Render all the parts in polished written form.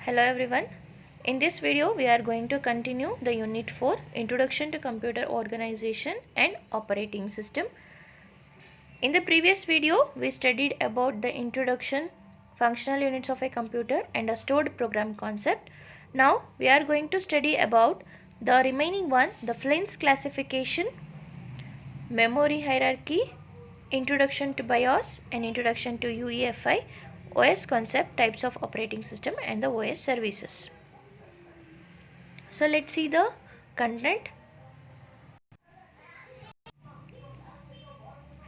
Hello everyone. In this video we are going to continue the unit 4 Introduction to Computer Organization and Operating System. In the previous video we studied about the introduction, functional units of a computer and a stored program concept. Now we are going to study about the remaining one, the Flynn's classification, memory hierarchy, introduction to BIOS and introduction to UEFI, OS concept, types of operating system and the OS services. So let's see the content.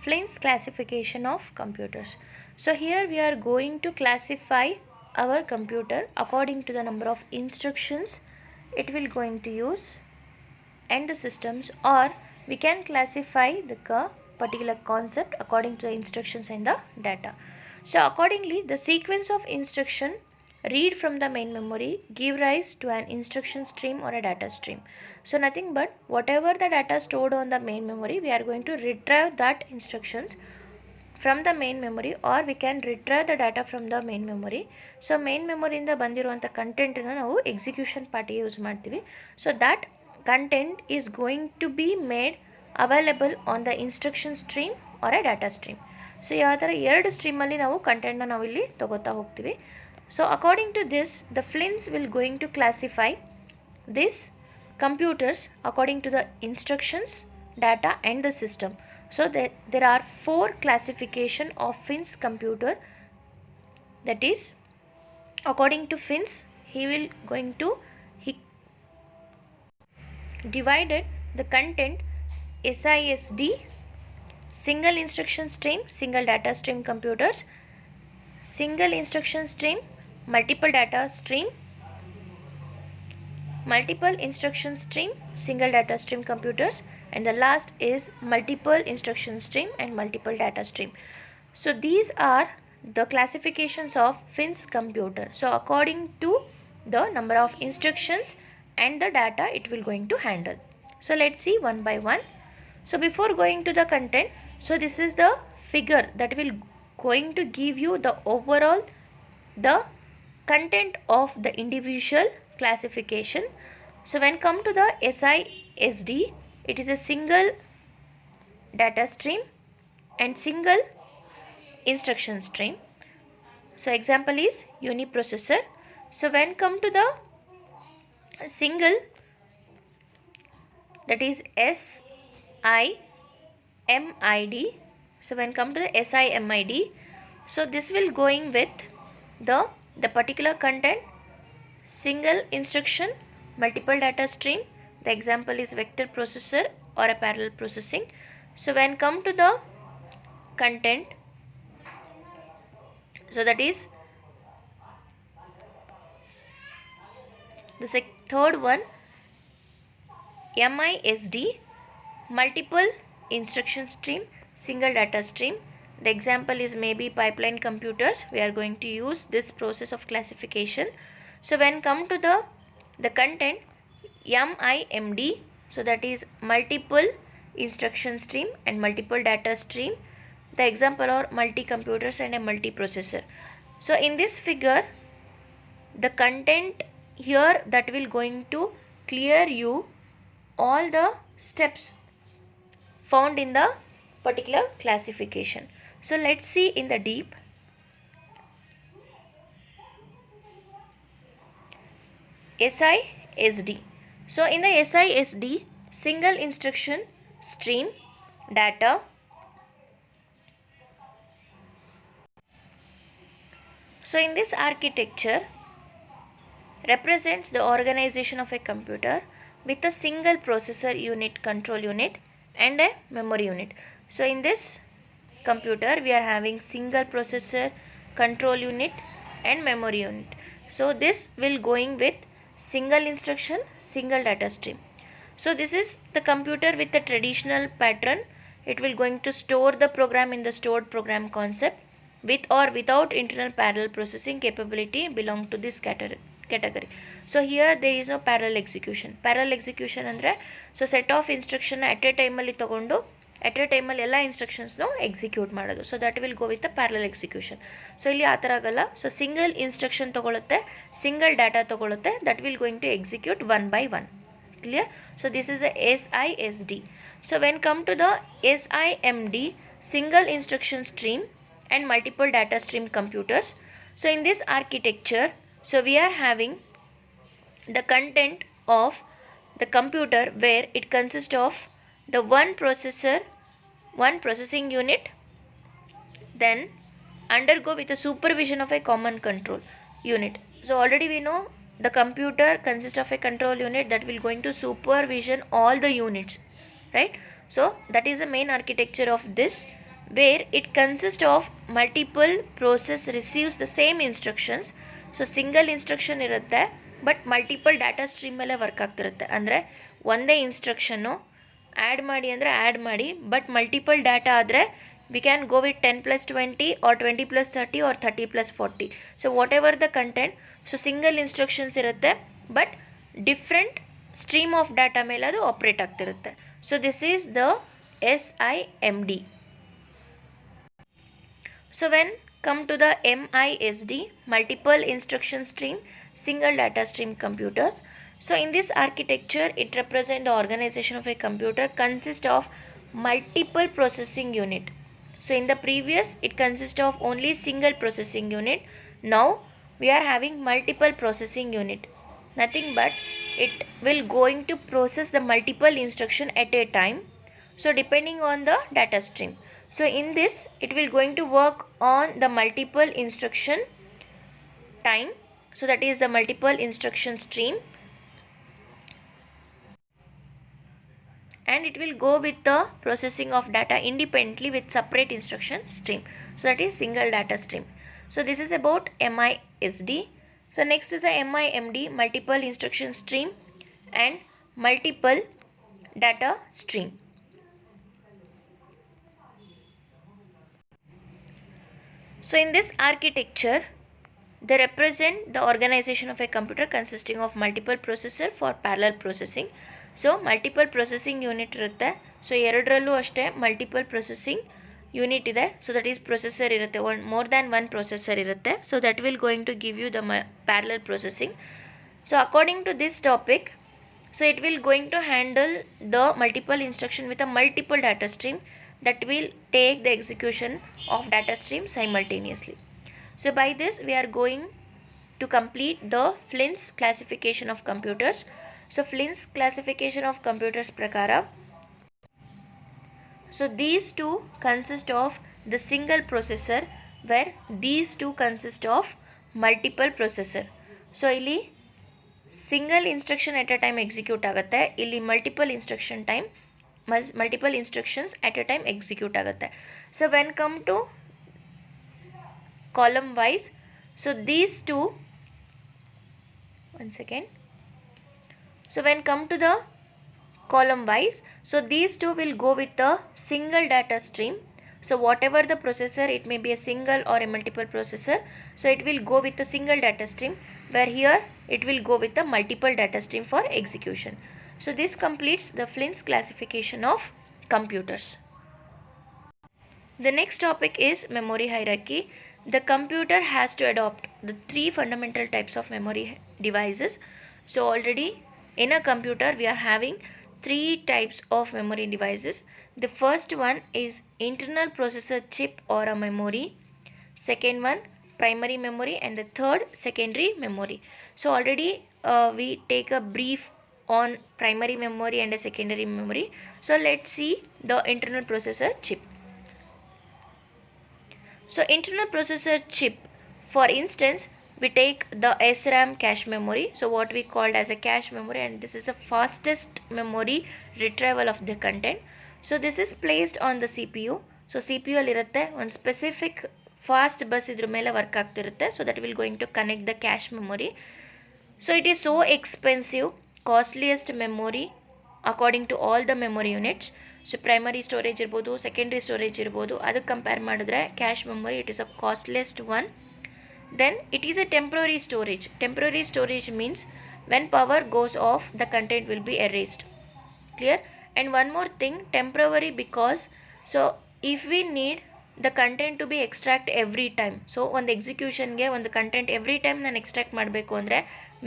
Flynn's classification of computers. So here we are going to classify our computer according to the number of instructions it will going to use and the systems, or we can classify the particular concept according to the instructions and the data. So accordingly, the sequence of instruction read from the main memory give rise to an instruction stream or a data stream. So nothing but whatever the data stored on the main memory, we are going to retrieve that instructions from the main memory, or we can retrieve the data from the main memory. So main memory ಇಂದ ಬಂದಿರುವಂತ content ಅನ್ನು ನಾವು execution ಪಾರ್ಟಿಗೆ use ಮಾಡ್ತೀವಿ. So that content is going to be made available on the instruction stream or a data stream. So ಯಾವ ಥರ ಎರಡು ಸ್ಟ್ರೀಮಲ್ಲಿ ನಾವು ಕಂಟೆಂಟ್ನ ನಾವು ಇಲ್ಲಿ ತಗೋತಾ ಹೋಗ್ತೀವಿ. So according to this, the Flynn's will going to classify these computers according to the instructions, data and the system. So there are four classification of Flynn's computer. That is, according to Flynn's, he divided the content SISD, single instruction stream, single data stream computers, single instruction stream, multiple data stream, multiple instruction stream, single data stream computers, and the last is multiple instruction stream and multiple data stream. So these are the classifications of Flynn's computer. So according to the number of instructions and the data it will going to handle. So let's see one by one. So before going to the content, so this is the figure that will going to give you the overall the content of the individual classification. So when come to the SISD, it is a single data stream and single instruction stream. So example is uniprocessor. So when come to the single, that is SIMID. So when come to the SIMID, so this will going with the particular content, single instruction, multiple data stream. The example is vector processor or a parallel processing. So when come to the content, so that is the third one, MISD, multiple instruction stream, single data stream. The example is maybe pipeline computers. We are going to use this process of classification. So when come to the content, MIMD, so that is multiple instruction stream and multiple data stream. The example are multi computers and a multiprocessor. So in this figure, the content here that will going to clear you all the steps found in the particular classification. So let's see in the deep. SISD. So in the SISD, single instruction stream, data, so in this architecture represents the organization of a computer with a single processor unit, control unit and a memory unit. So in this computer we are having single processor, control unit and memory unit. So this will going with single instruction, single data stream. So this is the computer with the traditional pattern. It will going to store the program in the stored program concept with or without internal parallel processing capability belong to this category. So here there is no parallel execution. Parallel execution andre, so set of instruction at a time ಅಲ್ಲಿ ತಗೊಂಡು ಎಟ್ a ಟೈಮಲ್ಲಿ ಎಲ್ಲ ಇನ್ಸ್ಟ್ರಕ್ಷನ್ಸ್ನು execute ಮಾಡೋದು. So that will go with the parallel execution. So ಇಲ್ಲಿ ಆ ಥರ ಆಗಲ್ಲ. ಸೊ ಸಿಂಗಲ್ ಇನ್ಸ್ಟ್ರಕ್ಷನ್ ತೊಗೊಳುತ್ತೆ, ಸಿಂಗಲ್ ಡಾಟಾ ತೊಗೊಳುತ್ತೆ, that will going to execute one by one. Clear? So this is the SISD. So when come to the SIMD, single instruction stream and multiple data stream computers. So in this architecture, so we are having the content of the computer where it consists of the one processor, one processing unit, then undergo with the supervision of a common control unit. So already we know the computer consists of a control unit that will going to supervision all the units, right? So that is the main architecture of this, where it consists of multiple process receives the same instructions. So single instruction irutte but multiple data stream ಮೇಲೆ work ಆಗ್ತಿರುತ್ತೆ. ಅಂದರೆ ಒಂದೇ ಇನ್ಸ್ಟ್ರಕ್ಷನ್ನು add ಮಾಡಿ ಅಂದರೆ add ಮಾಡಿ, but multiple data ಆದರೆ we can go with 10 plus 20 or 20 plus 30 or 30 plus 40. So whatever the content, so single instructions irutte but different stream of data ಮೇಲೆ ಅದು ಆಪ್ರೇಟ್ ಆಗ್ತಿರುತ್ತೆ. So this is the SIMD. So when come to the MISD, multiple instruction stream, single data stream computers. So in this architecture, it represents the organization of a computer consists of multiple processing unit. So in the previous, it consists of only single processing unit. Now we are having multiple processing unit. Nothing but it will going to process the multiple instruction at a time. So depending on the data stream. So in this, it will going to work on the multiple instruction time. So that is the multiple instruction stream. And it will go with the processing of data independently with separate instruction stream. So that is single data stream. So this is about MISD. So next is the MIMD, multiple instruction stream and multiple data stream. So in this architecture, they represent the organization of a computer consisting of multiple processor for parallel processing. So multiple processing unit irutte. So ಎರಡರಲ್ಲೂ ಅಷ್ಟೇ multiple processing unit ಇದೆ. So that is processor irutte, more than one processor irutte. So that will going to give you the parallel processing. So according to this topic, so it will going to handle the multiple instruction with a multiple data stream that will take the execution of data stream simultaneously. So by this we are going to complete the Flynn's classification of computers. So Flynn's classification of computers prakara, so these two consist of the single processor, where these two consist of multiple processor. So ಇಲ್ಲಿ single instruction at a time execute ಆಗುತ್ತೆ, ಇಲ್ಲಿ multiple instructions at a time execute ಆಗುತ್ತೆ. So when come to column wise, so these two, one second. So when come to the column wise, so these two will go with the single data stream. So whatever the processor, it may be a single or a multiple processor, so it will go with the single data stream, where here it will go with the multiple data stream for execution. So this completes the Flynn's classification of computers. The next topic is memory hierarchy. The computer has to adopt the three fundamental types of memory devices. So already in a computer we are having three types of memory devices. The first one is internal processor chip or a memory. Second one, primary memory, and the third, secondary memory. So already we take a brief on primary memory and a secondary memory. So let's see the internal processor chip. So internal processor chip, for instance, we take the SRAM cache memory, so what we called as a cache memory, and this is the fastest memory retrieval of the content. So this is placed on the CPU. So CPU ಅಲ್ಲಿ ಇರುತ್ತೆ ಒಂದು specific fast bus ಇದ್ರ ಮೇಲೆ work ಆಗ್ತಿರುತ್ತೆ. So that will going to connect the cache memory. So it is so expensive, costliest memory according to all the memory units. So primary storage ಇರ್ಬೋದು, secondary storage ಇರ್ಬೋದು, ಅದಕ್ಕೆ compare ಮಾಡಿದ್ರೆ cache memory it is a costliest one. Then it is a temporary storage. Temporary storage means when power goes off, the content will be erased. Clear? And one more thing, temporary, because so if we need the content to be extract every time, so ಒಂದು ಎಕ್ಸಿಕ್ಯೂಷನ್ಗೆ ಒಂದು content every time ನಾನು extract ಮಾಡಬೇಕು ಅಂದರೆ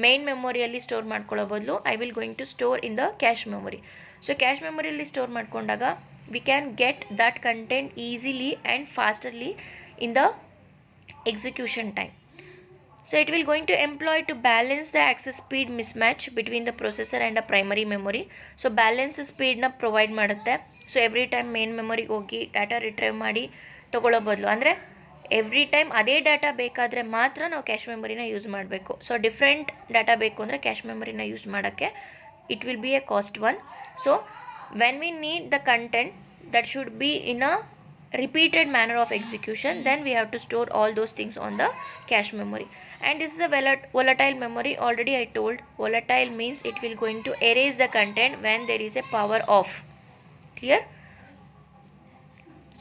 main ಮೆಮೊರಿಯಲ್ಲಿ store ಮಾಡ್ಕೊಳ್ಳೋ ಬದಲು I will going to store in the cache memory. So cache ಮೆಮೊರಿಯಲ್ಲಿ ಸ್ಟೋರ್ ಮಾಡ್ಕೊಂಡಾಗ we can get that content easily and fasterly in the execution time. So it will going to employ to balance the access speed mismatch between the processor and the primary memory. So balance speed na provide ಮಾಡುತ್ತೆ. So every time main ಮೆಮೊರಿಗೆ ಹೋಗಿ data retrieve ಮಾಡಿ ತೊಗೊಳ್ಳೋ ಬದಲು ಅಂದರೆ every time ಅದೇ data ಬೇಕಾದರೆ ಮಾತ್ರ ನಾವು ಕ್ಯಾಶ್ ಮೆಮೊರಿನ ಯೂಸ್ ಮಾಡಬೇಕು. ಸೊ ಡಿಫ್ರೆಂಟ್ ಡಾಟಾ ಬೇಕು ಅಂದರೆ ಕ್ಯಾಶ್ ಮೆಮೊರಿನ ಯೂಸ್ ಮಾಡೋಕ್ಕೆ it will B A cost one. So when we need the content that should be in a repeated manner of execution, then we have to store all those things on the cache memory. And this is a volatile memory. Already I told, volatile means it will going to erase the content when there is a power off. Clear?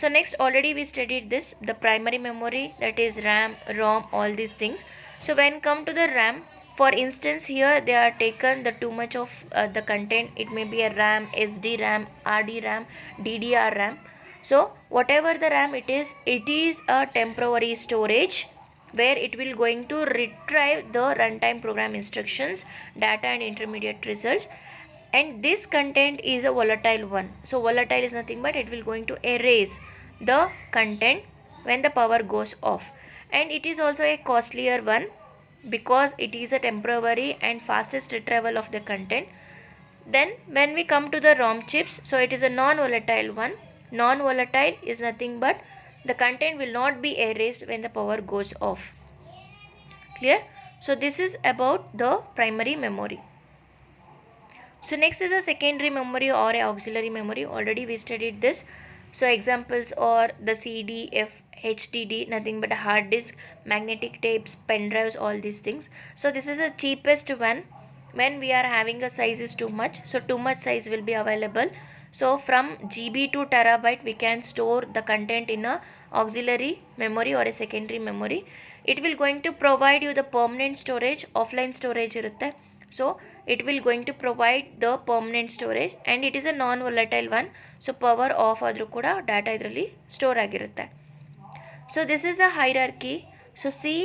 So next, already we studied this, the primary memory, that is RAM, ROM, all these things. So when come to the RAM, for instance here they are taken the too much of the content. It may be a RAM, SD RAM, RD RAM, DDR RAM. So whatever the RAM it is a temporary storage where it will going to retrieve the runtime program instructions, data and intermediate results, and this content is a volatile one. So volatile is nothing but it will going to erase the content when the power goes off, and it is also a costlier one because it is a temporary and fastest retrieval of the content. Then when we come to the ROM chips, so it is a non-volatile one. Non-volatile is nothing but the content will not be erased when the power goes off. Clear? So this is about the primary memory. So next is a secondary memory or a auxiliary memory. Already we studied this. So examples are the CD, HDD, nothing but a hard disk, magnetic tapes, pen drives, all these things. So this is the cheapest one when we are having a size is too much. So too much size will be available. So from GB to terabyte we can store the content in a auxiliary memory or a secondary memory. It will going to provide you the permanent storage, offline storage irutte. So it will going to provide the permanent storage and it is a non-volatile one. So power off ಆದರೂ ಕೂಡ data ಇದರಲ್ಲಿ store ಆಗಿರುತ್ತೆ. So this is the hierarchy. So see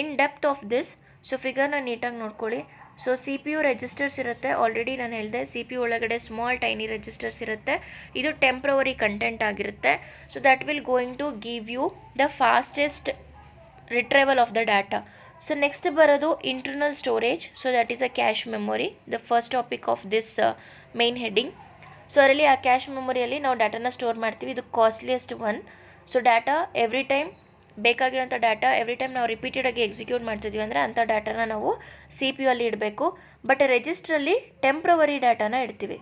in depth of this. So ಫಿಗರ್ನ ನೀಟಾಗಿ ನೋಡ್ಕೊಳ್ಳಿ. So C P U registers ಇರುತ್ತೆ. Already ನಾನು ಹೇಳಿದೆ ಸಿ ಪಿ ಯು ಒಳಗಡೆ ಸ್ಮಾಲ್ ಟೈನಿ ರೆಜಿಸ್ಟರ್ಸ್ ಇರುತ್ತೆ. ಇದು ಟೆಂಪ್ರವರಿ ಕಂಟೆಂಟ್ ಆಗಿರುತ್ತೆ. So that will going to give you the fastest retrieval of the data. So next ಬರೋದು internal storage. So that is a cache memory, the first topic of this main heading. So ಅದರಲ್ಲಿ ಆ cache ಮೆಮೊರಿಯಲ್ಲಿ ನಾವು ಡಾಟಾನ store ಮಾಡ್ತೀವಿ. ಇದು costliest one. So data every time ಬೇಕಾಗಿರೋಂಥ data every time ನಾವು ರಿಪೀಟೆಡಾಗಿ ಎಕ್ಸಿಕ್ಯೂಟ್ ಮಾಡ್ತಿದ್ವಿ ಅಂದರೆ ಅಂಥ ಡಾಟಾನ ನಾವು ಸಿ ಪಿ ಯು ಅಲ್ಲಿ ಇಡಬೇಕು. ಬಟ್ ರೆಜಿಸ್ಟ್ರಲ್ಲಿ ಟೆಂಪ್ರವರಿ ಡಾಟಾನ ಇಡ್ತೀವಿ.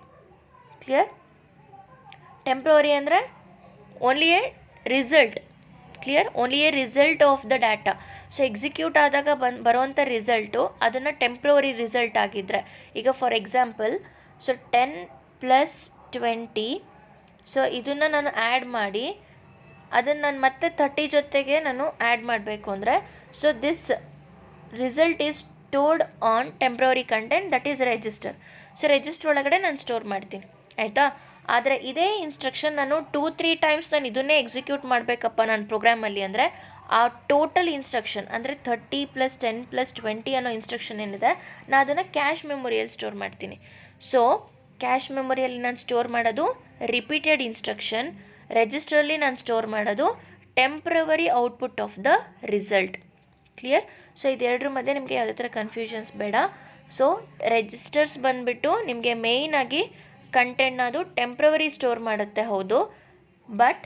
ಕ್ಲಿಯರ್? ಟೆಂಪ್ರವರಿ ಅಂದರೆ only A result. Clear? Only A result of the data. So execute ಆದಾಗ ಬರುವಂಥ ರಿಸಲ್ಟು ಅದನ್ನು ಟೆಂಪ್ರವರಿ ರಿಸಲ್ಟ್ ಆಗಿದ್ದರೆ, ಈಗ ಫಾರ್ ಎಕ್ಸಾಂಪಲ್ ಸೊ 10 + 20, ಸೊ ಇದನ್ನು ನಾನು ಆ್ಯಡ್ ಮಾಡಿ ಅದನ್ನು ನಾನು ಮತ್ತೆ 30 ಜೊತೆಗೆ ನಾನು ಆ್ಯಡ್ ಮಾಡಬೇಕು ಅಂದರೆ so this result is stored on temporary content, that is register. So register ಒಳಗಡೆ ನಾನು ಸ್ಟೋರ್ ಮಾಡ್ತೀನಿ, ಆಯಿತಾ? ಆದರೆ ಇದೇ ಇನ್ಸ್ಟ್ರಕ್ಷನ್ ನಾನು 2-3 ಟೈಮ್ಸ್ ನಾನು ಇದನ್ನೇ ಎಕ್ಸಿಕ್ಯೂಟ್ ಮಾಡಬೇಕಪ್ಪ ನನ್ನ ಪ್ರೋಗ್ರಾಮಲ್ಲಿ ಅಂದರೆ ಆ ಟೋಟಲ್ ಇನ್ಸ್ಟ್ರಕ್ಷನ್ ಅಂದರೆ 30 + 10 + 20 ಅನ್ನೋ ಇನ್ಸ್ಟ್ರಕ್ಷನ್ ಏನಿದೆ ನಾನು ಅದನ್ನು ಕ್ಯಾಶ್ ಮೆಮೊರಿಯಲ್ಲಿ ಸ್ಟೋರ್ ಮಾಡ್ತೀನಿ. ಸೊ ಕ್ಯಾಶ್ ಮೆಮೊರಿಯಲ್ಲಿ ನಾನು ಸ್ಟೋರ್ ಮಾಡೋದು ರಿಪೀಟೆಡ್ ಇನ್ಸ್ಟ್ರಕ್ಷನ್, ರೆಜಿಸ್ಟ್ರಲ್ಲಿ ನಾನು ಸ್ಟೋರ್ ಮಾಡೋದು temporary output of the result. Clear? So ಇದೆರಡರ ಮಧ್ಯೆ ನಿಮಗೆ ಯಾವುದೇ ಥರ ಕನ್ಫ್ಯೂಷನ್ಸ್ ಬೇಡ. ಸೊ ರೆಜಿಸ್ಟರ್ಸ್ ಬಂದುಬಿಟ್ಟು ನಿಮಗೆ ಮೇಯ್ನಾಗಿ ಕಂಟೆಂಟ್ನ ಅದು ಟೆಂಪ್ರವರಿ ಸ್ಟೋರ್ ಮಾಡುತ್ತೆ, ಹೌದು, ಬಟ್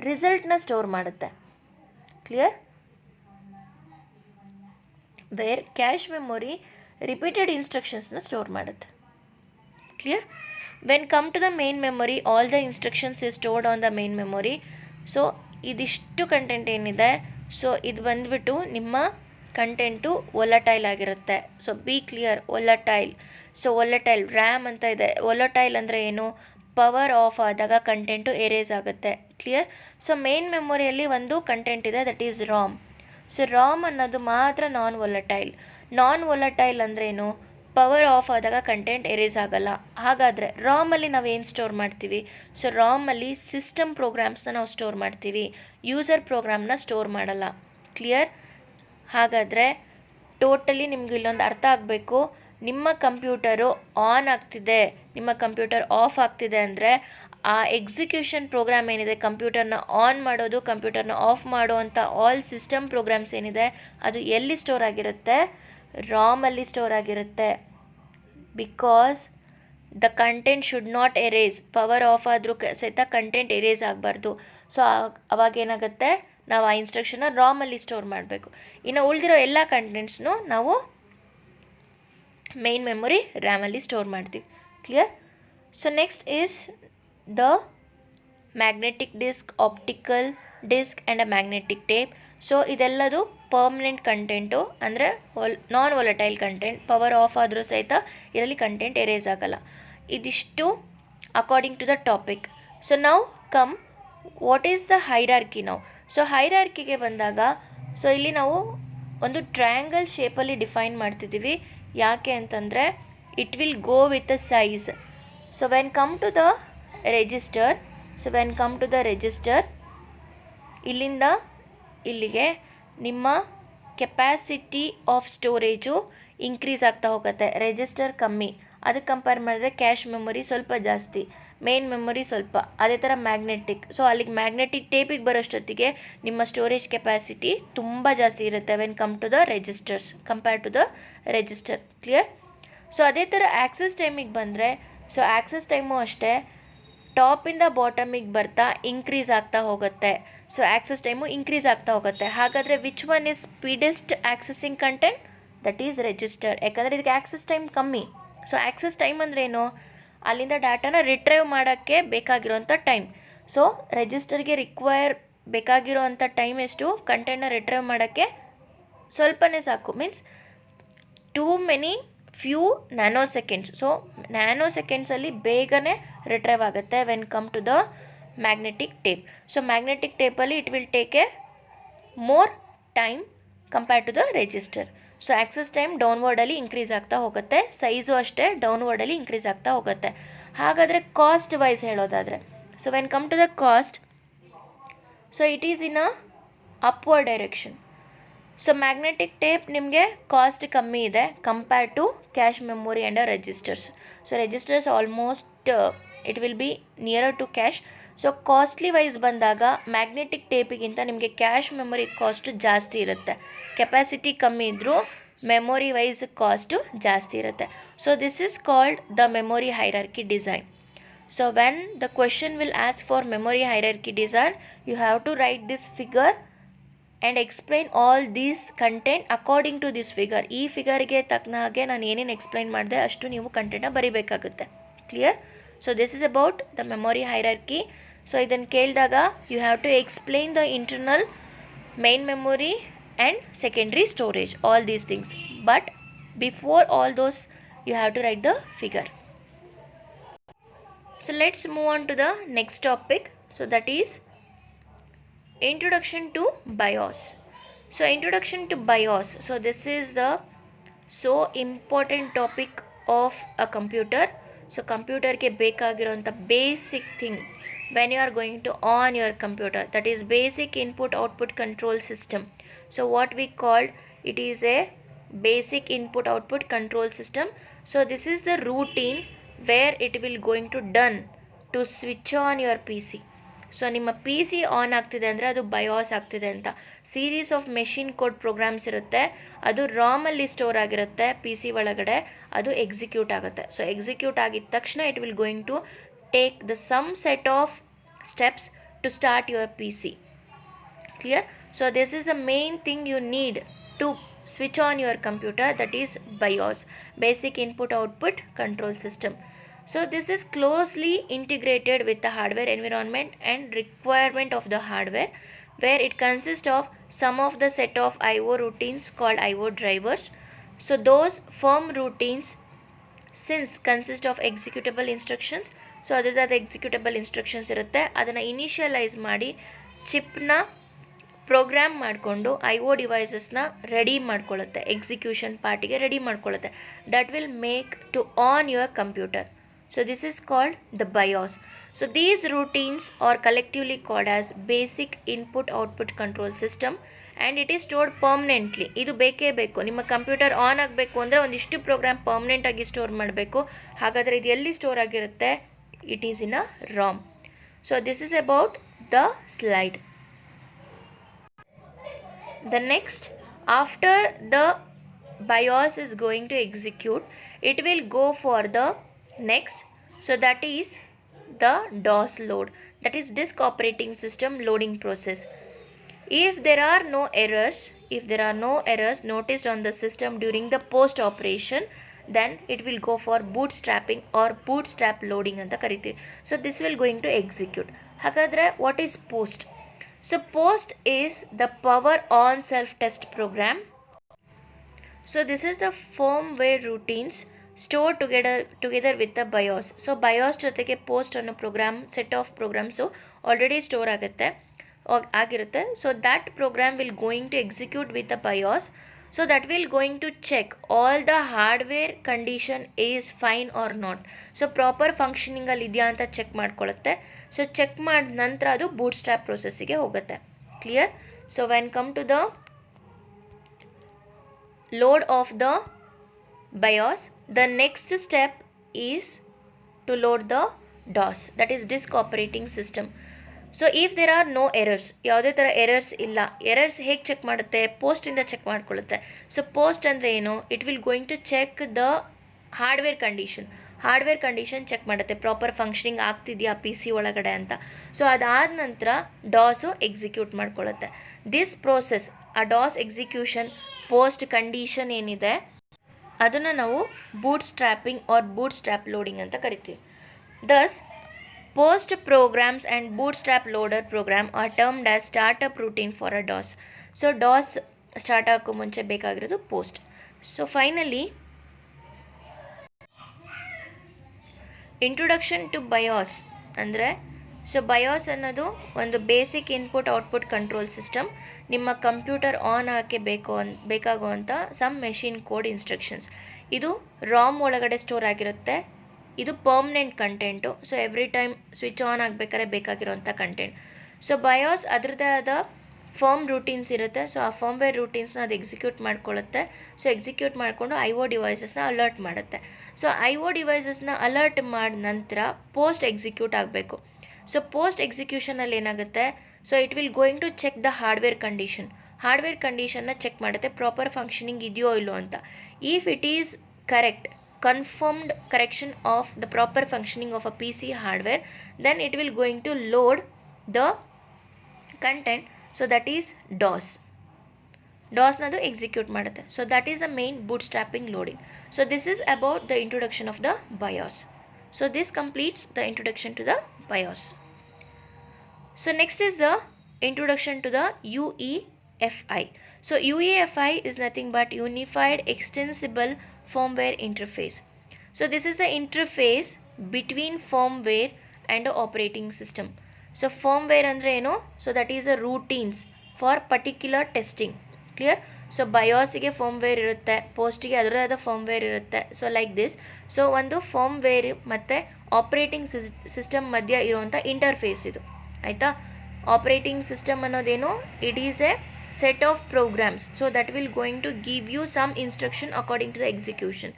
ರಿಸಲ್ಟ್ನ ಸ್ಟೋರ್ ಮಾಡುತ್ತೆ. Clear? Where cache memory repeated ಇನ್ಸ್ಟ್ರಕ್ಷನ್ಸ್ನ ಸ್ಟೋರ್ ಮಾಡುತ್ತೆ. Clear? When come to the main memory, all the instructions is stored on the main memory. So ಇದಿಷ್ಟು ಕಂಟೆಂಟ್ ಏನಿದೆ, ಸೊ ಇದು ಬಂದುಬಿಟ್ಟು ನಿಮ್ಮ ಕಂಟೆಂಟು ವೊಲಟೈಲ್ ಆಗಿರುತ್ತೆ. So B clear, volatile. So volatile RAM ಅಂತ ಇದೆ. ವೊಲಟೈಲ್ ಅಂದರೆ ಏನು? ಪವರ್ ಆಫ್ ಆದಾಗ ಕಂಟೆಂಟು ಎರೇಸ್ ಆಗುತ್ತೆ. ಕ್ಲಿಯರ್? ಸೊ ಮೇನ್ ಮೆಮೊರಿಯಲ್ಲಿ ಒಂದು ಕಂಟೆಂಟ್ ಇದೆ, that is Ram. So Ram ಅನ್ನೋದು ಮಾತ್ರ ನಾನ್ ವೊಲಟೈಲ್. ನಾನ್ ವೊಲಟೈಲ್ ಅಂದ್ರೇನು? ಪವರ್ ಆಫ್ ಆದಾಗ ಕಂಟೆಂಟ್ ಎರೇಸ್ ಆಗಲ್ಲ. ಹಾಗಾದರೆ ರಾಮಲ್ಲಿ ನಾವು ಏನು ಸ್ಟೋರ್ ಮಾಡ್ತೀವಿ? ಸೊ ರಾಮಲ್ಲಿ ಸಿಸ್ಟಮ್ ಪ್ರೋಗ್ರಾಮ್ಸ್ನ ನಾವು ಸ್ಟೋರ್ ಮಾಡ್ತೀವಿ, ಯೂಸರ್ ಪ್ರೋಗ್ರಾಮ್ನ ಸ್ಟೋರ್ ಮಾಡಲ್ಲ. ಕ್ಲಿಯರ್? ಹಾಗಾದರೆ ಟೋಟಲಿ ನಿಮ್ಗೆ ಇಲ್ಲೊಂದು ಅರ್ಥ ಆಗಬೇಕು. ನಿಮ್ಮ ಕಂಪ್ಯೂಟರು ಆನ್ ಆಗ್ತಿದೆ, ನಿಮ್ಮ ಕಂಪ್ಯೂಟರ್ ಆಫ್ ಆಗ್ತಿದೆ ಅಂದರೆ ಆ ಎಕ್ಸಿಕ್ಯೂಷನ್ ಪ್ರೋಗ್ರಾಮ್ ಏನಿದೆ, ಕಂಪ್ಯೂಟರ್ನ ಆನ್ ಮಾಡೋದು, ಕಂಪ್ಯೂಟರ್ನ ಆಫ್ ಮಾಡೋ ಅಂಥ ಆಲ್ ಸಿಸ್ಟಮ್ ಪ್ರೋಗ್ರಾಮ್ಸ್ ಏನಿದೆ ಅದು ಎಲ್ಲಿ ಸ್ಟೋರ್ ಆಗಿರುತ್ತೆ? ರಾಮಲ್ಲಿ ಸ್ಟೋರ್ ಆಗಿರುತ್ತೆ. Because the content should not erase. Power off ಆದರೂ ಸಹಿತ ಕಂಟೆಂಟ್ ಎರೇಸ್ ಆಗಬಾರ್ದು. ಸೊ ಅವಾಗೇನಾಗುತ್ತೆ, ನಾವು ಆ ಇನ್ಸ್ಟ್ರಕ್ಷನ್ನ ರಾಮಲ್ಲಿ ಸ್ಟೋರ್ ಮಾಡಬೇಕು. ಇನ್ನು ಉಳಿದಿರೋ ಎಲ್ಲ ಕಂಟೆಂಟ್ಸ್ನು ನಾವು ಮೇನ್ ಮೆಮೊರಿ ರ್ಯಾಮಲ್ಲಿ ಸ್ಟೋರ್ ಮಾಡ್ತೀವಿ. Clear? So next is the magnetic disk, optical disk and a magnetic tape. So ಇದೆಲ್ಲದು ಪರ್ಮನೆಂಟ್ ಕಂಟೆಂಟು, ಅಂದರೆ non volatile content. Power off ಆದರೂ ಸಹಿತ ಇದರಲ್ಲಿ ಕಂಟೆಂಟ್ ಎರೇಸ್ ಆಗಲ್ಲ. ಇದಿಷ್ಟು according to the topic. So ನಾವು come what is the hierarchy ನಾವು. So ಹೈರಾರ್ಕಿಗೆ ಬಂದಾಗ, ಸೊ ಇಲ್ಲಿ ನಾವು ಒಂದು ಟ್ರಯಾಂಗಲ್ ಶೇಪಲ್ಲಿ ಡಿಫೈನ್ ಮಾಡ್ತಿದ್ದೀವಿ. ಯಾಕೆ ಅಂತಂದರೆ it will go with the size. So when come to the register, ಇಲ್ಲಿಂದ ಇಲ್ಲಿಗೆ ನಿಮ್ಮ ಕೆಪ್ಯಾಸಿಟಿ ಆಫ್ ಸ್ಟೋರೇಜು ಇನ್ಕ್ರೀಸ್ ಆಗ್ತಾ ಹೋಗುತ್ತೆ. ರೆಜಿಸ್ಟರ್ ಕಮ್ಮಿ, ಅದಕ್ಕೆ ಕಂಪೇರ್ ಮಾಡಿದ್ರೆ ಕ್ಯಾಶ್ ಮೆಮೊರಿ ಸ್ವಲ್ಪ ಜಾಸ್ತಿ, ಮೇನ್ ಮೆಮೊರಿ ಸ್ವಲ್ಪ. ಅದೇ ಥರ ಮ್ಯಾಗ್ನೆಟಿಕ್, ಸೊ ಅಲ್ಲಿಗೆ ಮ್ಯಾಗ್ನೆಟಿಕ್ ಟೇಪಿಗೆ ಬರೋಷ್ಟೊತ್ತಿಗೆ ನಿಮ್ಮ ಸ್ಟೋರೇಜ್ ಕೆಪ್ಯಾಸಿಟಿ ತುಂಬ ಜಾಸ್ತಿ ಇರುತ್ತೆ when come to the registers compare to the register. Clear? So ಅದೇ ಥರ ಆ್ಯಕ್ಸಸ್ ಟೈಮಿಗೆ ಬಂದರೆ, ಸೊ ಆ್ಯಕ್ಸಸ್ ಟೈಮು ಅಷ್ಟೇ ಟಾಪಿಂದ ಬಾಟಮಿಗೆ ಬರ್ತಾ ಇನ್ಕ್ರೀಸ್ ಆಗ್ತಾ ಹೋಗುತ್ತೆ. ಸೊ ಆ್ಯಕ್ಸಸ್ ಟೈಮು ಇನ್ಕ್ರೀಸ್ ಆಗ್ತಾ ಹೋಗುತ್ತೆ. ಹಾಗಾದರೆ which one is speedest accessing content? That is register. ಯಾಕಂದರೆ ಇದಕ್ಕೆ ಆ್ಯಕ್ಸಸ್ ಟೈಮ್ ಕಮ್ಮಿ. ಸೊ ಆ್ಯಕ್ಸಸ್ ಟೈಮ್ ಅಂದರೆ ಏನು? ಅಲ್ಲಿಂದ ಡಾಟಾನ ರಿಟ್ರೈವ್ ಮಾಡೋಕ್ಕೆ ಬೇಕಾಗಿರೋಂಥ ಟೈಮ್. ಸೊ ರೆಜಿಸ್ಟರ್ಗೆ ಬೇಕಾಗಿರೋಂಥ ಟೈಮ್ ಎಷ್ಟು? ಕಂಟೆಂಟ್ನ ರಿಟ್ರೈವ್ ಮಾಡೋಕ್ಕೆ ಸ್ವಲ್ಪನೇ ಸಾಕು, means few nano seconds. So nano ಸೆಕೆಂಡ್ಸಲ್ಲಿ ಬೇಗನೆ ರಿಟ್ರೈವ್ ಆಗುತ್ತೆ when come to the magnetic tape. So magnetic ಟೇಪಲ್ಲಿ it will take a more time compare to the register. So access time ಡೌನ್ವರ್ಡಲ್ಲಿ ಇನ್ಕ್ರೀಸ್ ಆಗ್ತಾ ಹೋಗುತ್ತೆ, ಸೈಜು ಅಷ್ಟೇ ಡೌನ್ವರ್ಡಲ್ಲಿ ಇನ್ಕ್ರೀಸ್ ಆಗ್ತಾ ಹೋಗುತ್ತೆ. ಹಾಗಾದರೆ ಕಾಸ್ಟ್ ವೈಸ್ ಹೇಳೋದಾದರೆ, so when come to the cost, so it is in a upward direction. So magnetic tape ನಿಮಗೆ ಕಾಸ್ಟ್ ಕಮ್ಮಿ ಇದೆ compare to cache memory and registers. So registers almost it will be nearer to cache. So costly wise ಬಂದಾಗ magnetic ಟೇಪಿಗಿಂತ ನಿಮಗೆ cache memory cost ಜಾಸ್ತಿ ಇರುತ್ತೆ. Capacity ಕಮ್ಮಿ ಇದ್ದರೂ ಮೆಮೊರಿ ವೈಸ್ ಕಾಸ್ಟು ಜಾಸ್ತಿ ಇರುತ್ತೆ. So this is called the memory hierarchy design. So when the question will ask for memory hierarchy design, you have to write this figure and explain all these content according to this figure. ಈ ಫಿಗರ್ಗೆ ತಕ್ಕನ ಹಾಗೆ ನಾನು ಏನೇನು explain ಮಾಡಿದೆ ಅಷ್ಟು ನೀವು ಕಂಟೆಂಟ್ನ ಬರೀಬೇಕಾಗುತ್ತೆ. Clear? So this is about the memory hierarchy. So ಇದನ್ನು ಕೇಳಿದಾಗ you have to explain the internal, main memory and secondary storage, all these things. But before all those you have to write the figure. So let's move on to the next topic. So that is introduction to BIOS. So introduction to BIOS. So this is the so important topic of a computer. So computer ke ಬೇಕಾಗಿರುವಂಥ basic thing when you are going to on your computer, that is basic input output control system. So what we called, it is a basic input output control system. So this is the routine where it will going to done to switch on your PC. So ನಿಮ್ಮ P C on ಆಗ್ತಿದೆ ಅಂದರೆ ಅದು BIOS ಆಗ್ತಿದೆ ಅಂತ. Series of machine code programs ಇರುತ್ತೆ, ಅದು ರಾಮಲ್ಲಿ store ಆಗಿರುತ್ತೆ ಪಿ ಸಿ ಒಳಗಡೆ, ಅದು ಎಕ್ಸಿಕ್ಯೂಟ್ ಆಗುತ್ತೆ. ಸೊ ಎಕ್ಸಿಕ್ಯೂಟ್ ಆಗಿದ ತಕ್ಷಣ it will going to take the some set of steps to start your P C. Clear? So this is the main thing you need to switch on your computer, that is BIOS, basic input output control system. So this is closely integrated with the hardware environment and requirement of the hardware, where it consists of some of the set of IO routines called IO drivers. So those firm routines since consist of executable instructions. So ಅದರ executable instructions ಇರುತ್ತೆ, ಅದನ್ನು initialise ಮಾಡಿ ಚಿಪ್ನ program ಮಾಡಿಕೊಂಡು I O ಡಿವೈಸಸ್ನ ready ಮಾಡ್ಕೊಳ್ಳುತ್ತೆ, execution ಪಾರ್ಟಿಗೆ ready ಮಾಡ್ಕೊಳ್ಳುತ್ತೆ. That will make to on your computer. So this is called the BIOS. So these routines are collectively called as basic input output control system and it is stored permanently. ಇದು ಬೇಕೇ ಬೇಕು. ನಿಮ್ಮ computer on ಆಗಬೇಕು ಅಂದರೆ ಒಂದಿಷ್ಟು program ಪರ್ಮನೆಂಟಾಗಿ store ಮಾಡಬೇಕು. ಹಾಗಾದರೆ ಇದು ಎಲ್ಲಿ ಸ್ಟೋರ್ ಆಗಿರುತ್ತೆ? It is in a Ram. So this is about the slide. The next, after the BIOS is going to execute, it will go for the next. So that is the DOS load, that is disk operating system loading process. If there are no errors noticed on the system during the post operation, then it will go for bootstrapping or bootstrap loading anta ಕರಿತೀವಿ. So this will going to execute. ಹಾಗಾದರೆ what is post? So post is the power on self test program. So this is the firmware routines stored together with the BIOS. So BIOS ಜೊತೆಗೆ post ಅನ್ನೋ program set of programs already store ಆಗಿರುತ್ತೆ. So that program will going to execute with the BIOS. So that will going to check all the hardware condition is fine or not. So proper functioning ಅಲ್ಲಿ ಇದೆಯಾ ಅಂತ check ಮಾಡ್ಕೊಳ್ಳುತ್ತೆ. So check ಮಾಡಿದ ನಂತರ ಅದು bootstrap ಪ್ರೊಸೆಸ್ಸಿಗೆ ಹೋಗುತ್ತೆ. Clear? So when come to the load of the BIOS, the next step is to load the DOS, that is disk operating system. So if there are no errors, ಯಾವುದೇ ಥರ errors ಇಲ್ಲ. Errors ಹೇಗೆ check ಮಾಡುತ್ತೆ? ಪೋಸ್ಟಿಂದ check ಮಾಡ್ಕೊಳ್ಳುತ್ತೆ. So post ಅಂದರೆ ಏನು? It will going to check the hardware condition check ಮಾಡುತ್ತೆ, ಪ್ರಾಪರ್ ಫಂಕ್ಷನಿಂಗ್ ಆಗ್ತಿದೆಯಾ ಪಿ ಸಿ ಒಳಗಡೆ ಅಂತ. ಸೊ ಅದಾದ ನಂತರ ಡಾಸು ಎಕ್ಸಿಕ್ಯೂಟ್ ಮಾಡ್ಕೊಳ್ಳುತ್ತೆ. ದಿಸ್ ಪ್ರೋಸೆಸ್, ಆ ಡಾಸ್ ಎಕ್ಸಿಕ್ಯೂಷನ್ ಪೋಸ್ಟ್ ಕಂಡೀಷನ್ ಏನಿದೆ ಅದನ್ನು ನಾವು ಬೂಟ್ಸ್ಟ್ರ್ಯಾಪಿಂಗ್ ಆರ್ ಬೂಟ್ಸ್ಟ್ರ್ಯಾಪ್ ಲೋಡಿಂಗ್ ಅಂತ ಕರಿತೀವಿ. Thus post programs and bootstrap loader program are termed as startup routine for a DOS. So DOS start ಆಗೋಕ್ಕೂ ಮುಂಚೆ ಬೇಕಾಗಿರೋದು POST. So finally introduction to BIOS ಅಂದರೆ, so BIOS ಅನ್ನೋದು ಒಂದು basic input output control system. ನಿಮ್ಮ computer on ಆಗೋಕ್ಕೆ ಬೇಕಾಗುವಂಥ some machine code instructions. ಇದು ರಾಮ್ ಒಳಗಡೆ ಸ್ಟೋರ್ ಆಗಿರುತ್ತೆ. ಇದು permanent content. So every time switch on ಆಗಬೇಕಾದ್ರೆ ಬೇಕಾಗಿರೋಂಥ ಕಂಟೆಂಟ್. ಸೊ ಬಯೋಸ್ ಅದರದ್ದೇ ಆದ ಫರ್ಮ್ ರೂಟೀನ್ಸ್ ಇರುತ್ತೆ. ಸೊ ಆ ಫರ್ಮ್ವೇರ್ ರೂಟೀನ್ಸ್ನ ಅದು ಎಕ್ಸಿಕ್ಯೂಟ್ ಮಾಡ್ಕೊಳ್ಳುತ್ತೆ. ಸೊ ಎಕ್ಸಿಕ್ಯೂಟ್ ಮಾಡಿಕೊಂಡು ಐ ಒ ಡಿವೈಸಸ್ನ ಅಲರ್ಟ್ ಮಾಡುತ್ತೆ. ಸೊ ಐ ಒ ಡಿವೈಸಸ್ನ ಅಲರ್ಟ್ ಮಾಡಿದ ನಂತರ ಪೋಸ್ಟ್ ಎಕ್ಸಿಕ್ಯೂಟ್ ಆಗಬೇಕು. ಸೊ ಪೋಸ್ಟ್ ಎಕ್ಸಿಕ್ಯೂಷನಲ್ಲಿ ಏನಾಗುತ್ತೆ? So it will going to check the hardware ಕಂಡೀಷನ್ನ ಚೆಕ್ ಮಾಡುತ್ತೆ, ಪ್ರಾಪರ್ ಫಂಕ್ಷನಿಂಗ್ ಇದೆಯೋ ಇಲ್ಲೋ ಅಂತ. If it is correct, confirmed correction of the proper functioning of a PC hardware, then it will going to load the content. So that is DOS nadu execute ಮಾಡುತ್ತೆ. So that is the main bootstrapping loading. So this is about the introduction of the BIOS. So this completes the introduction to the BIOS. So next is the introduction to the UEFI. So UEFI is nothing but Unified Extensible Firmware Interface. So this is the interface between firmware and the operating system. So firmware andre eno? So that is a routines for particular testing. Clear? So BIOS ಗೆ firmware ಇರುತ್ತೆ, ಪೋಸ್ಟಿಗೆ ಅದರದಾದ firmware ಇರುತ್ತೆ. So like this. So ಒಂದು firmware ಮತ್ತು operating system ಮಧ್ಯ ಇರುವಂಥ interface ಇದು. ಆಯಿತಾ? ಆಪ್ರೇಟಿಂಗ್ ಸಿಸ್ಟಮ್ ಅನ್ನೋದೇನು? It is a set of programs, so that will going to give you some instruction according to the execution.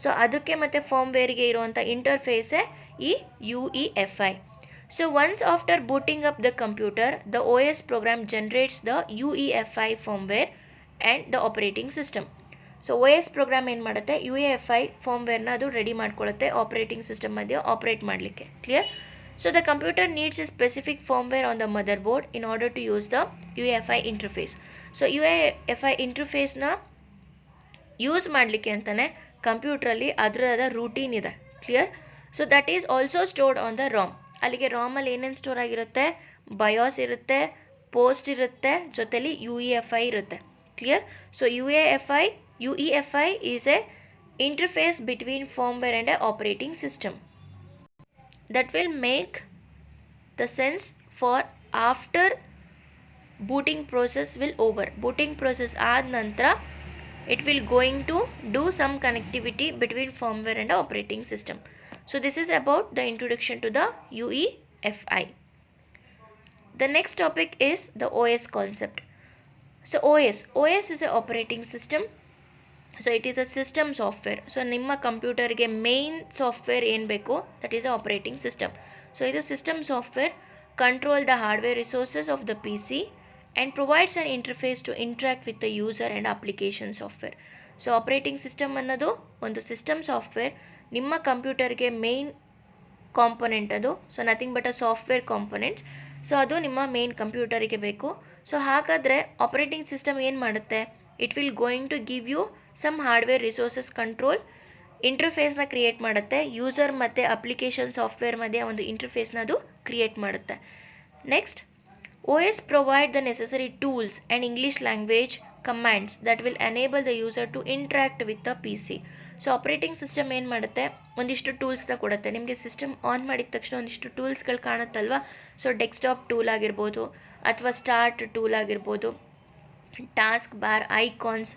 So ಅದಕ್ಕೆ ಮತ್ತು ಫರ್ಮ್ವೇರ್ಗೆ ಇರುವಂಥ ಇಂಟರ್ಫೇಸೇ ಈ UEFI. So once after booting up the computer, the OS program generates the UEFI firmware and the operating system. So OS program ಏನು ಮಾಡುತ್ತೆ? UEFI ಫರ್ಮ್ವೇರ್ನ ಅದು ready ಮಾಡ್ಕೊಳ್ಳುತ್ತೆ operating system ಮಧ್ಯೆ ಆಪ್ರೇಟ್ ಮಾಡಲಿಕ್ಕೆ. Clear? So the computer needs a specific firmware on the motherboard in order to use the UEFI interface. So UEFI interface na use ಮಾಡಲಿಕ್ಕೆ ಅಂತಲೇ ಕಂಪ್ಯೂಟ್ರಲ್ಲಿ ಅದರದಾದ routine ಇದೆ. Clear? So that is also stored on the Ram. ಅಲ್ಲಿಗೆ ರಾಮಲ್ಲಿ ಏನೇನು store ಆಗಿರುತ್ತೆ? BIOS ಇರುತ್ತೆ, post ಇರುತ್ತೆ, ಜೊತೆಲಿ UEFI ಇರುತ್ತೆ. Clear? So UEFI is A interface between firmware and A operating system. That will make the sense for after booting process will over. Booting process ಆದ ನಂತರ it will going to do some connectivity between firmware and operating system. So this is about the introduction to the UEFI. The next topic is the OS concept. So OS is a operating system. So it is a system software. So ನಿಮ್ಮ ಕಂಪ್ಯೂಟರ್ಗೆ main software ಏನು ಬೇಕು, that is a operating system. So ಇದು system software control the hardware resources of the PC and provides an interface to interact with the user and application software. So operating system ಅನ್ನೋದು ಒಂದು system software. ನಿಮ್ಮ ಕಂಪ್ಯೂಟರ್ಗೆ main component ಅದು. So nothing but a software components. So ಅದು ನಿಮ್ಮ main ಕಂಪ್ಯೂಟರಿಗೆ ಬೇಕು. So ಹಾಗಾದರೆ operating system ಏನು ಮಾಡುತ್ತೆ, it will going to give you some hardware resources control ಇಂಟರ್ಫೇಸ್ನ ಕ್ರಿಯೇಟ್ ಮಾಡುತ್ತೆ. ಯೂಸರ್ ಮತ್ತು ಅಪ್ಲಿಕೇಶನ್ ಸಾಫ್ಟ್ವೇರ್ ಮಧ್ಯೆ ಒಂದು ಇಂಟರ್ಫೇಸ್ನ ಅದು ಕ್ರಿಯೇಟ್ ಮಾಡುತ್ತೆ. Next, OS provide the necessary tools and English language commands that will enable the user to interact with the PC. So operating system ಏನು ಮಾಡುತ್ತೆ, ಒಂದಿಷ್ಟು ಟೂಲ್ಸ್ನ ಕೊಡುತ್ತೆ. ನಿಮಗೆ ಸಿಸ್ಟಮ್ ಆನ್ ಮಾಡಿದ ತಕ್ಷಣ ಒಂದಿಷ್ಟು ಟೂಲ್ಸ್ಗಳು ಕಾಣುತ್ತಲ್ವ. ಸೊ ಡೆಸ್ಕ್ಟಾಪ್ ಟೂಲ್ ಆಗಿರ್ಬೋದು, ಅಥವಾ ಸ್ಟಾರ್ಟ್ ಟೂಲ್ ಆಗಿರ್ಬೋದು, ಟಾಸ್ಕ್ ಬಾರ್, ಐಕಾನ್ಸ್,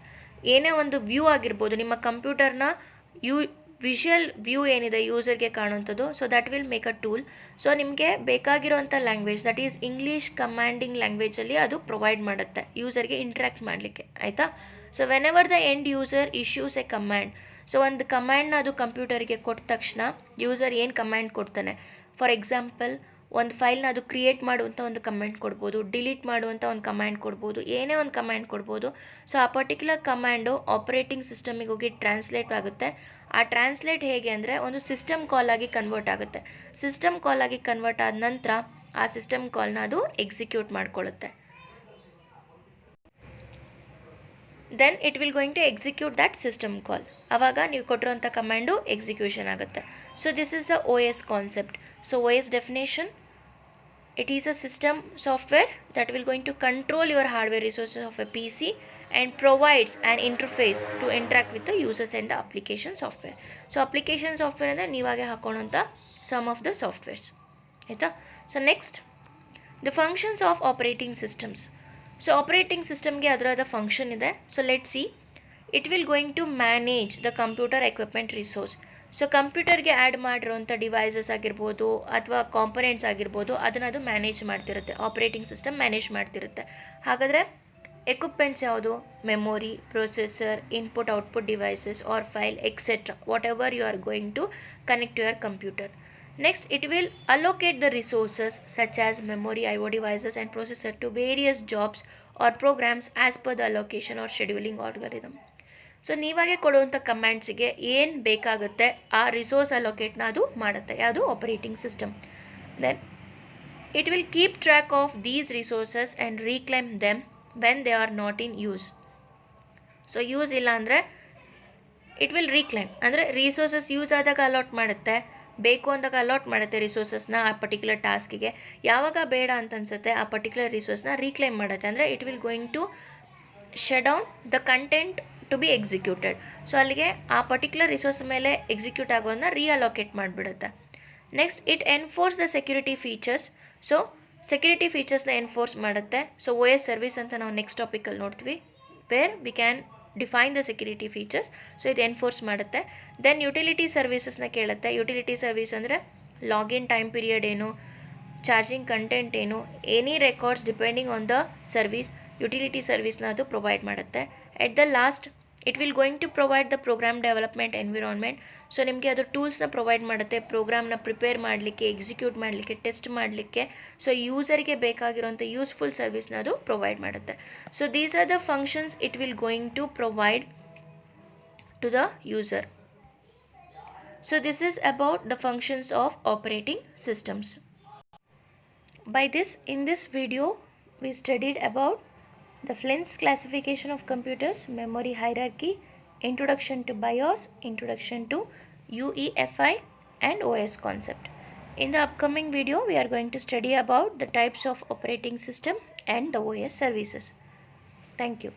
ಏನೇ ಒಂದು ವ್ಯೂ ಆಗಿರ್ಬೋದು, ನಿಮ್ಮ ಕಂಪ್ಯೂಟರ್ನ ವಿಷುವಲ್ ವ್ಯೂ ಏನಿದೆ ಯೂಸರ್ಗೆ ಕಾಣುವಂಥದ್ದು. So that will make a tool. So ನಿಮಗೆ ಬೇಕಾಗಿರೋಂಥ language, that is English commanding ಲ್ಯಾಂಗ್ವೇಜಲ್ಲಿ ಅದು ಪ್ರೊವೈಡ್ ಮಾಡುತ್ತೆ ಯೂಸರ್ಗೆ ಇಂಟ್ರ್ಯಾಕ್ಟ್ ಮಾಡಲಿಕ್ಕೆ, ಆಯಿತಾ. So whenever the end user issues a command, so ಒಂದು ಕಮ್ಯಾಂಡ್ನ ಅದು ಕಂಪ್ಯೂಟರ್ಗೆ ಕೊಟ್ಟ ತಕ್ಷಣ ಯೂಸರ್ ಏನು ಕಮ್ಯಾಂಡ್ ಕೊಡ್ತಾನೆ, ಫಾರ್ ಎಕ್ಸಾಂಪಲ್ ಒಂದು ಫೈಲ್ನ ಅದು ಕ್ರಿಯೇಟ್ ಮಾಡುವಂಥ ಒಂದು ಕಮ್ಯಾಂಡ್ ಕೊಡ್ಬೋದು, ಡಿಲೀಟ್ ಮಾಡುವಂಥ ಒಂದು ಕಮ್ಯಾಂಡ್ ಕೊಡ್ಬೋದು, ಏನೇ ಒಂದು ಕಮ್ಯಾಂಡ್ ಕೊಡ್ಬೋದು. ಸೊ ಆ ಪರ್ಟಿಕ್ಯುಲರ್ ಕಮ್ಯಾಂಡು ಆಪರೇಟಿಂಗ್ ಸಿಸ್ಟಮಿಗೆ ಹೋಗಿ ಟ್ರಾನ್ಸ್ಲೇಟ್ ಆಗುತ್ತೆ. ಆ ಟ್ರಾನ್ಸ್ಲೇಟ್ ಹೇಗೆ ಅಂದರೆ ಒಂದು ಸಿಸ್ಟಮ್ ಕಾಲ್ ಆಗಿ ಕನ್ವರ್ಟ್ ಆಗುತ್ತೆ. ಸಿಸ್ಟಮ್ ಕಾಲ್ ಆಗಿ ಕನ್ವರ್ಟ್ ಆದ ನಂತರ ಆ ಸಿಸ್ಟಮ್ ಕಾಲ್ನ ಅದು ಎಕ್ಸಿಕ್ಯೂಟ್ ಮಾಡ್ಕೊಳ್ಳುತ್ತೆ. Then it will going to execute that system call. ಆವಾಗ ನೀವು ಕೊಟ್ಟಿರೋಂಥ ಕಮ್ಯಾಂಡು ಎಕ್ಸಿಕ್ಯೂಷನ್ ಆಗುತ್ತೆ. So this is the OS concept. So OS definition, it is a system software that will going to control your hardware resources of a PC and provides an interface to interact with the users and the application software. So application software ಅಂದರೆ ನೀವಾಗೆ ಹಾಕೋಣಂಥ some of the softwares, ಆಯಿತಾ. So next, the functions of operating systems. So operating ಸಿಸ್ಟಮ್ಗೆ ಅದರಾದ function ಇದೆ. So let see, it will going to manage the computer equipment resource. So ಕಂಪ್ಯೂಟರ್ಗೆ add ಮಾಡಿರೋಂಥ devices ಆಗಿರ್ಬೋದು ಅಥವಾ ಕಾಂಪೊನೆಂಟ್ಸ್ ಆಗಿರ್ಬೋದು, ಅದನ್ನು ಅದು ಮ್ಯಾನೇಜ್ ಮಾಡ್ತಿರುತ್ತೆ. ಆಪರೇಟಿಂಗ್ ಸಿಸ್ಟಮ್ ಮ್ಯಾನೇಜ್ ಮಾಡ್ತಿರುತ್ತೆ. ಹಾಗಾದರೆ ಎಕ್ವಿಪ್ಮೆಂಟ್ಸ್ ಯಾವುದು, memory, processor, input output devices or file etcetera, whatever you are going to connect to your computer. Next, it will allocate the resources such as memory, IO devices and processor to various jobs or programs as per the allocation or scheduling algorithm. So ನೀವಾಗೆ ಕೊಡುವಂಥ ಕಮ್ಯಾಂಡ್ಸಿಗೆ ಏನು ಬೇಕಾಗುತ್ತೆ ಆ resource ಅಲೋಕೇಟ್ನ ಅದು ಮಾಡುತ್ತೆ, ಯಾವುದು, operating system. Then it will keep track of these resources and reclaim them when they are not in use. So use ಇಲ್ಲ ಅಂದರೆ ಇಟ್ ವಿಲ್ ರೀಕ್ಲೈಮ್, ಅಂದರೆ ರಿಸೋರ್ಸಸ್ ಯೂಸ್ ಆದಾಗ ಅಲಾಟ್ ಮಾಡುತ್ತೆ, ಬೇಕು ಅಂದಾಗ ಅಲಾಟ್ ಮಾಡುತ್ತೆ ರಿಸೋರ್ಸಸ್ನ ಆ ಪರ್ಟಿಕ್ಯುಲರ್ ಟಾಸ್ಕಿಗೆ. ಯಾವಾಗ ಬೇಡ ಅಂತ ಅನ್ಸುತ್ತೆ ಆ ಪರ್ಟಿಕ್ಯುಲರ್ ರಿಸೋರ್ಸ್ನ ರೀಕ್ಲೈಮ್ ಮಾಡುತ್ತೆ, ಅಂದರೆ it will going to shut down the content to be executed. So ಅಲ್ಲಿಗೆ ಆ ಪರ್ಟಿಕ್ಯುಲರ್ ರಿಸೋರ್ಸ್ ಮೇಲೆ ಎಕ್ಸಿಕ್ಯೂಟ್ ಆಗೋದನ್ನ ರೀಅಲೋಕೇಟ್ ಮಾಡಿಬಿಡುತ್ತೆ. Next, it enforce the security features. So security ಫೀಚರ್ಸ್ನ ಎನ್ಫೋರ್ಸ್ ಮಾಡುತ್ತೆ. ಸೊ OS ಸರ್ವಿಸ್ ಅಂತ ನಾವು ನೆಕ್ಸ್ಟ್ ಟಾಪಿಕಲ್ಲಿ ನೋಡ್ತೀವಿ, where we can define the security features. So ಇದು ಎನ್ಫೋರ್ಸ್ ಮಾಡುತ್ತೆ. ದೆನ್ ಯುಟಿಲಿಟಿ ಸರ್ವಿಸಸ್ನ ಕೇಳುತ್ತೆ. ಯುಟಿಲಿಟಿ ಸರ್ವಿಸ್ ಅಂದರೆ ಲಾಗಿನ್ ಟೈಮ್ ಪೀರಿಯಡ್ ಏನು, ಚಾರ್ಜಿಂಗ್ ಕಂಟೆಂಟ್ ಏನು, any records depending on the service, utility ಸರ್ವಿಸ್ನ ಅದು ಪ್ರೊವೈಡ್ ಮಾಡುತ್ತೆ. At the last, it will going to provide the program development environment. So ನಿಮಗೆ ಅದು ಟೂಲ್ಸ್ನ ಪ್ರೊವೈಡ್ ಮಾಡುತ್ತೆ, ಪ್ರೋಗ್ರಾಮ್ನ ಪ್ರಿಪೇರ್ ಮಾಡಲಿಕ್ಕೆ, ಎಕ್ಸಿಕ್ಯೂಟ್ ಮಾಡಲಿಕ್ಕೆ, ಟೆಸ್ಟ್ ಮಾಡಲಿಕ್ಕೆ. ಸೊ ಯೂಸರಿಗೆ ಬೇಕಾಗಿರೋಂಥ ಯೂಸ್ಫುಲ್ ಸರ್ವಿಸ್ನ ಅದು ಪ್ರೊವೈಡ್ ಮಾಡುತ್ತೆ. So these are the functions it will going to provide to the user. So this is about the functions of operating systems. By this, in this video, we studied about the Flint's classification of computers, memory hierarchy, introduction to BIOS, introduction to UEFI and OS concept. In the upcoming video, we are going to study about the types of operating system and the OS services. Thank you.